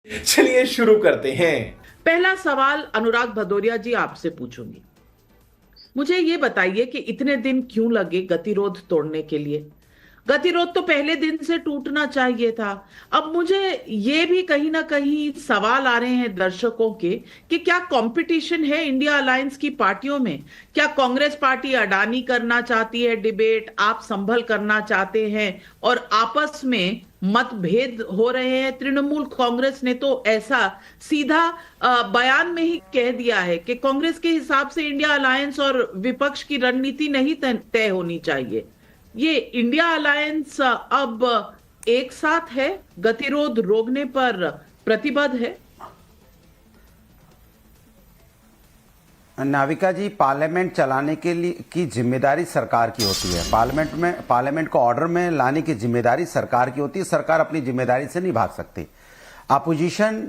चलिए शुरू करते हैं। पहला सवाल अनुराग भदौरिया जी आपसे पूछूंगी। मुझे ये बताइए कि इतने दिन क्यों लगे गतिरोध तोड़ने के लिए? गतिरोध तो पहले दिन से टूटना चाहिए था। अब मुझे ये भी कहीं ना कहीं सवाल आ रहे हैं दर्शकों के कि क्या कंपटीशन है इंडिया अलायंस की पार्टियों में? क्या कांग्रेस पार्टी अडानी करना चाहती है डिबेट, आप संभल करना चाहते हैं और आपस में मतभेद हो रहे हैं? तृणमूल कांग्रेस ने तो ऐसा सीधा बयान में ही कह दिया है कि कांग्रेस के हिसाब से इंडिया अलायंस और विपक्ष की रणनीति नहीं तय होनी चाहिए। ये इंडिया अलायंस अब एक साथ है, गतिरोध रोकने पर प्रतिबद्ध है। नाविका जी, पार्लियामेंट चलाने के लिए की जिम्मेदारी सरकार की होती है। पार्लियामेंट को ऑर्डर में लाने की जिम्मेदारी सरकार की होती है। सरकार अपनी जिम्मेदारी से नहीं भाग सकती। अपोजिशन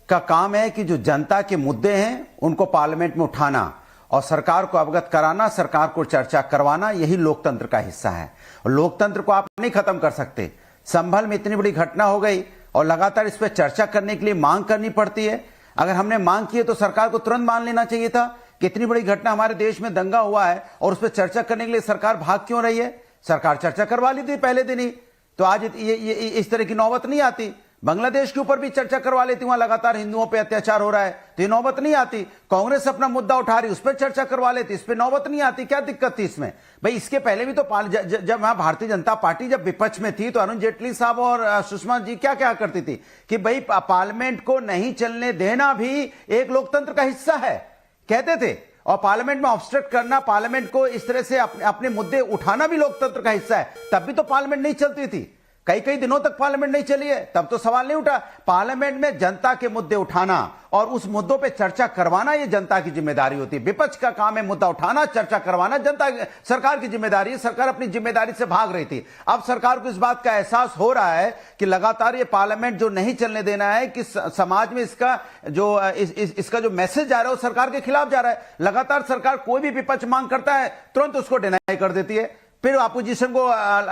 का काम है कि जो जनता के मुद्दे हैं उनको पार्लियामेंट में उठाना और सरकार को अवगत कराना, सरकार को चर्चा करवाना, यही लोकतंत्र का हिस्सा है। लोकतंत्र को आप नहीं खत्म कर सकते। संभल में इतनी बड़ी घटना हो गई और लगातार इस पर चर्चा करने के लिए मांग करनी पड़ती है। अगर हमने मांग की है तो सरकार को तुरंत मान लेना चाहिए था कि इतनी बड़ी घटना हमारे देश में दंगा हुआ है और उस पर चर्चा करने के लिए सरकार भाग क्यों रही है? सरकार चर्चा करवा ली थी पहले दिन ही, तो आज ये इस तरह की नौबत नहीं आती। बांग्लादेश के ऊपर भी चर्चा करवा लेती, वहां लगातार हिंदुओं पे अत्याचार हो रहा है तो ये नौबत नहीं आती। कांग्रेस अपना मुद्दा उठा रही, उस पर चर्चा करवा लेती, इस पर नौबत नहीं आती। क्या दिक्कत थी इसमें? भाई इसके पहले भी तो जब वहां भारतीय जनता पार्टी जब विपक्ष में थी तो अरुण जेटली साहब और सुषमा जी क्या क्या करती थी कि भाई पार्लियामेंट को नहीं चलने देना भी एक लोकतंत्र का हिस्सा है, कहते थे। और पार्लियामेंट में ऑब्स्ट्रक्ट करना, पार्लियामेंट को इस तरह से अपने मुद्दे उठाना भी लोकतंत्र का हिस्सा है। तब भी तो पार्लियामेंट नहीं चलती थी, कई कई दिनों तक पार्लियामेंट नहीं चली है, तब तो सवाल नहीं उठा। पार्लियामेंट में जनता के मुद्दे उठाना और उस मुद्दों पे चर्चा करवाना ये जनता की जिम्मेदारी होती है। विपक्ष का काम है मुद्दा उठाना, चर्चा करवाना, सरकार की जिम्मेदारी है। सरकार अपनी जिम्मेदारी से भाग रही थी। अब सरकार को इस बात का एहसास हो रहा है कि लगातार ये पार्लियामेंट जो नहीं चलने देना है, कि समाज में इसका जो मैसेज जा रहा है वो सरकार के खिलाफ जा रहा है। लगातार सरकार कोई भी विपक्ष मांग करता है तुरंत उसको डिनाई कर देती है। फिर अपोजिशन को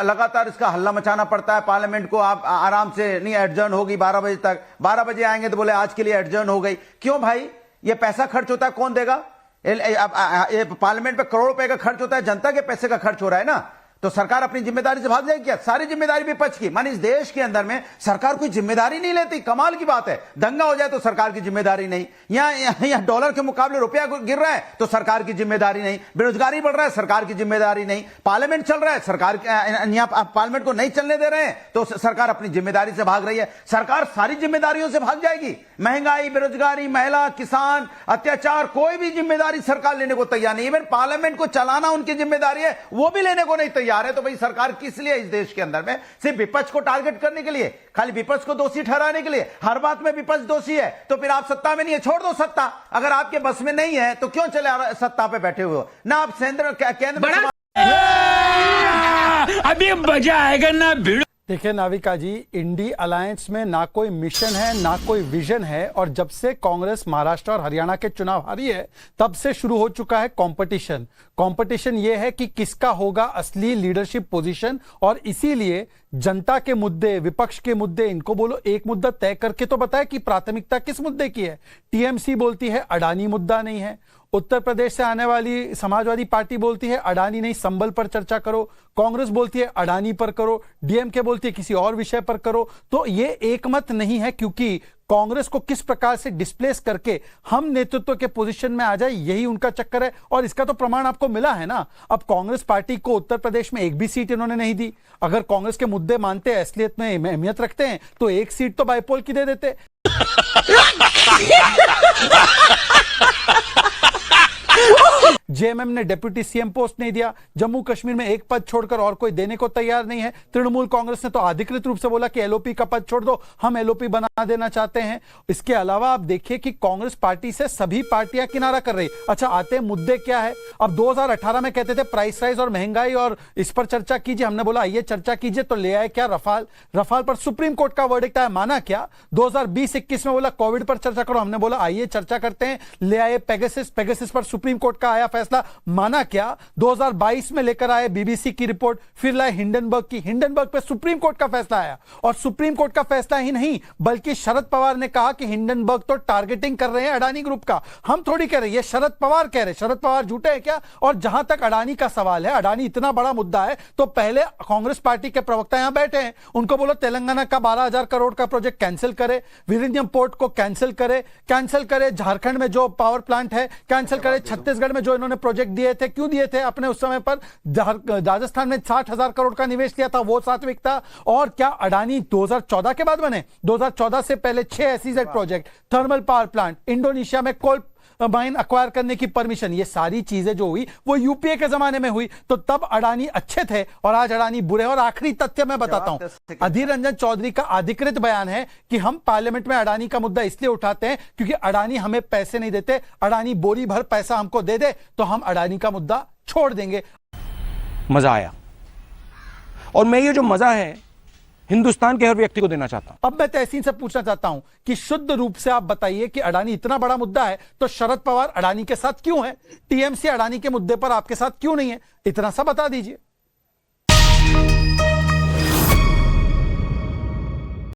लगातार इसका हल्ला मचाना पड़ता है। पार्लियामेंट को आप आराम से नहीं, एडजर्न होगी 12 बजे तक, 12 बजे आएंगे तो बोले आज के लिए एडजर्न हो गई। क्यों भाई? ये पैसा खर्च होता है, कौन देगा? पार्लियामेंट पे करोड़ रुपए का खर्च होता है, जनता के पैसे का खर्च हो रहा है ना। तो सरकार अपनी जिम्मेदारी से भाग जाएगी क्या? सारी जिम्मेदारी विपक्ष की। मान इस देश के अंदर में सरकार कोई जिम्मेदारी नहीं लेती, कमाल की बात है। दंगा हो जाए तो सरकार की जिम्मेदारी नहीं, यहां डॉलर के मुकाबले रुपया गिर रहा है तो सरकार की जिम्मेदारी नहीं, बेरोजगारी बढ़ रहा है सरकार की जिम्मेदारी नहीं, पार्लियामेंट चल रहा है सरकार, यहां पार्लियामेंट को नहीं चलने दे रहे हैं तो सरकार अपनी जिम्मेदारी से भाग रही है। सरकार सारी जिम्मेदारियों से भाग जाएगी। महंगाई, बेरोजगारी, महिला, किसान, अत्याचार, कोई भी जिम्मेदारी सरकार लेने को तैयार नहीं। इवन पार्लियामेंट को चलाना उनकी जिम्मेदारी है, वो भी लेने को नहीं तैयार है। तो भाई सरकार किस लिए इस देश के अंदर में सिर्फ विपक्ष को टारगेट करने के लिए, खाली विपक्ष को दोषी ठहराने के लिए? हर बात में विपक्ष दोषी है तो फिर आप सत्ता में नहीं है, छोड़ दो सत्ता। अगर आपके बस में नहीं है तो क्यों चले सत्ता पे बैठे हुए हो ना? आप केंद्र में अभी मजा आएगा ना भिड़ो। देखिए नाविका जी, इंडी अलायंस में ना कोई मिशन है ना कोई विजन है, और जब से कांग्रेस महाराष्ट्र और हरियाणा के चुनाव हारी है तब से शुरू हो चुका है कंपटीशन। कंपटीशन ये है कि किसका होगा असली लीडरशिप पोजीशन, और इसीलिए जनता के मुद्दे, विपक्ष के मुद्दे, इनको बोलो एक मुद्दा तय करके तो बताए कि प्राथमिकता किस मुद्दे की है। टीएमसी बोलती है अडानी मुद्दा नहीं है, उत्तर प्रदेश से आने वाली समाजवादी पार्टी बोलती है अडानी नहीं संबल पर चर्चा करो, कांग्रेस बोलती है अडानी पर करो, डीएमके बोलती है किसी और विषय पर करो। तो ये एकमत नहीं है, क्योंकि कांग्रेस को किस प्रकार से डिस्प्लेस करके हम नेतृत्व के पोजीशन में आ जाए, यही उनका चक्कर है। और इसका तो प्रमाण आपको मिला है ना। अब कांग्रेस पार्टी को उत्तर प्रदेश में एक भी सीट इन्होंने नहीं दी। अगर कांग्रेस के मुद्दे मानते हैं, असलियत में अहमियत रखते हैं, तो एक सीट तो बाईपोल की दे देते। जेएमएम ने डिप्टी सीएम पोस्ट नहीं दिया, जम्मू कश्मीर में एक पद छोड़कर और कोई देने को तैयार नहीं है। तृणमूल कांग्रेस ने तो अधिकृत रूप से बोला कि एलओपी का पद छोड़ दो, हम एलओपी बना देना चाहते हैं। इसके अलावा आप देखिए कि कांग्रेस पार्टी से सभी पार्टियां किनारा कर रही। अच्छा, आते हैं मुद्दे क्या है। अब 2018 में कहते थे प्राइस राइज और महंगाई और इस पर चर्चा कीजिए, हमने बोला आइए चर्चा कीजिए, तो ले आए क्या? रफाल पर सुप्रीम कोर्ट का वर्डिक्ट आया, माना क्या? 2020-21 में बोला कोविड पर चर्चा करो, हमने बोला आइए चर्चा करते हैं, ले आए पेगासस पर सुप्रीम कोर्ट का आया फैसला। फैसला माना क्या? 2022 में लेकर आए बीबीसी की रिपोर्ट, फिर लाए हिंडनबर्ग की, हिंडनबर्ग पे सुप्रीम कोर्ट का फैसला आया, और सुप्रीम कोर्ट का फैसला ही नहीं बल्कि शरद पवार ने कहा कि हिंडनबर्ग तो टारगेटिंग कर रहे हैं अडानी ग्रुप का। हम थोड़ी कह रहे हैं, ये शरद पवार कह रहे हैं। शरद पवार झूठे हैं क्या? और जहां तक अडानी का सवाल है, अडानी इतना बड़ा मुद्दा है तो पहले कांग्रेस पार्टी के प्रवक्ता यहां बैठे हैं, उनको बोलो तेलंगाना का 12,000 करोड़ का प्रोजेक्ट कैंसिल करे, विलिनियम पोर्ट को कैंसिल करे, झारखंड में जो पावर प्लांट है कैंसिल करे, छत्तीसगढ़ में जो इन्होंने प्रोजेक्ट दिए थे, क्यों दिए थे अपने उस समय पर? राजस्थान में 60,000 करोड़ का निवेश किया था, वो सात्विक था। और क्या अडानी 2014 के बाद बने? 2014 से पहले 6 SEZ project, thermal power plant, Indonesia में कोल माइन अक्वायर करने की परमिशन, ये सारी चीजें जो हुई वो यूपीए के जमाने में हुई। तो तब अडानी अच्छे थे और आज अडानी बुरे। और आखिरी तथ्य मैं बताता हूं, अधीर रंजन चौधरी का अधिकृत बयान है कि हम पार्लियामेंट में अडानी का मुद्दा इसलिए उठाते हैं क्योंकि अडानी हमें पैसे नहीं देते, अडानी बोरी भर पैसा हमको दे दे तो हम अडानी का मुद्दा छोड़ देंगे। मजा आया, और मैं ये जो मजा है हिंदुस्तान के हर व्यक्ति को देना चाहता हूं। अब मैं तहसीन से पूछना चाहता हूं कि शुद्ध रूप से आप बताइए कि अडानी इतना बड़ा मुद्दा है तो शरद पवार अडानी के साथ क्यों है? टीएमसी अडानी के मुद्दे पर आपके साथ क्यों नहीं है? इतना सा बता दीजिए।